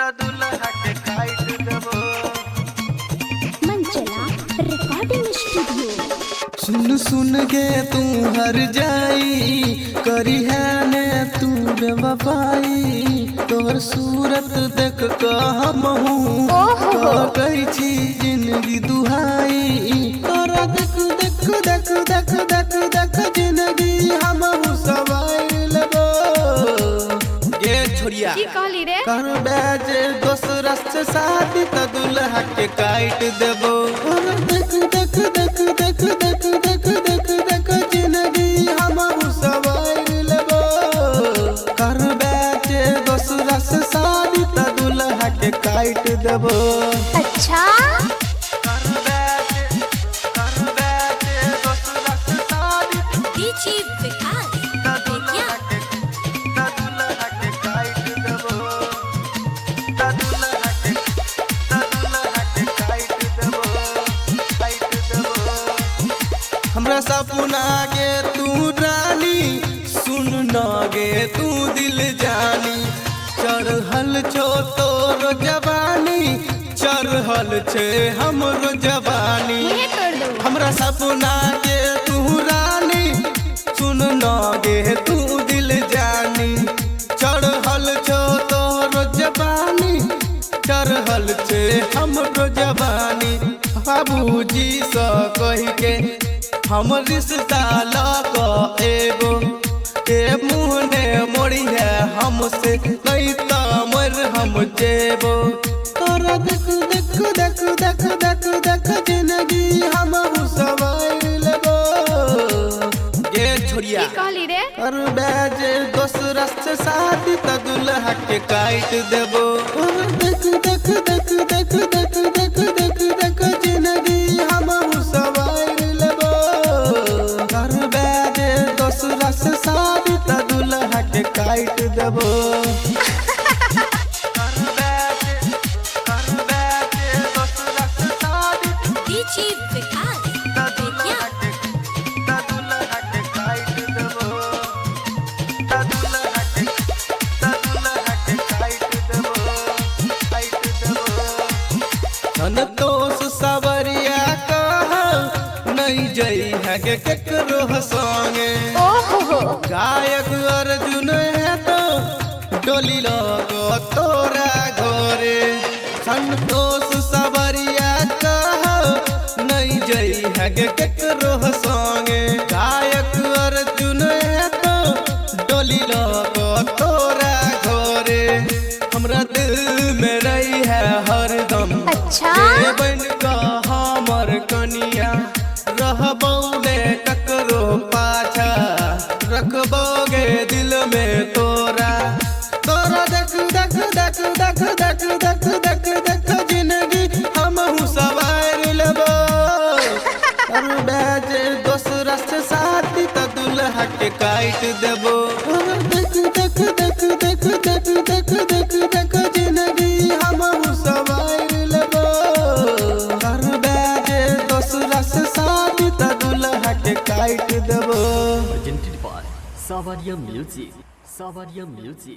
दुल्हा के काट देबो। मंचला रिकॉर्डिंग स्टूडियो। सुन सुन के तू हर जाई करी है ने तू बेवफाई तोहर सूरत देख के हम हूँ कही छी जिंदगी दुहाई तोरा देख देख देख देख देख देख जिंदगी हम हूँ सवाई लेबो ये छोड़िया की कहली रे कर बैज दोसरा से शादी त दुल्हा के काट देबो देख देख देख देख देख देख देख देख जिंदगी हम सवार लेबो कर बैज दोसरा से शादी त दुल्हा के काट देबो। अच्छा डीजे विकास देखिया हमरा सपना के तू रानी सुन न गे तू दिल जानी चढ़ल छो तोर जवानी चढ़ल छे हमरो जवानी मुझे तोड़ दो हमरा सपना के तू रानी सुन न गे तू दिल जानी चढ़ल छो तोर जवानी चढ़ल छे हमरो जवानी बाबूजी से कह के हम रिश्ता लग एगो के मुँह मोड़ी है हमसे नहीं तो मर हम जेबो तोरा देख देख देख देख देख देख जिंदगी हम सवार लेबो ये छोड़िया की कहली रे कर बैज दोसरा से शादी त दुल्हा के काट देबो देख देख देख देख देख देख देख देख जिंदगी हम सवार लेबो कर बैज दोसरा से शादी त दुल्हा के काट देबो। डीजे विकास देखिया संतोष सवरिया कहा नहीं जई है के केकरो संगे ओहो गायक अर्जुन है तो डोली लगो तोरा घरे संतोष सवरिया कहा नहीं जई है के केकरो संगे गायक अर्जुन है तो डोली लगो तोरा घरे हमरा दिल में रही है हरदम अच्छा के बन का हमर कनिया रहबो ने ककरो पाछा रखबोगे दिल में तोरा तोरा देख देख देख देख देख देख देख देख जिंदगी हम सवार लेबो कर बैज दोसरा से शादी त दुल्हा के काट देबो देख देख देख देख देख देख देख देख जिंदगी हम सवार लेबो कर बैज दोसरा से शादी त दुल्हा के काट देबो। presented by Savaria Music. Savaria Music.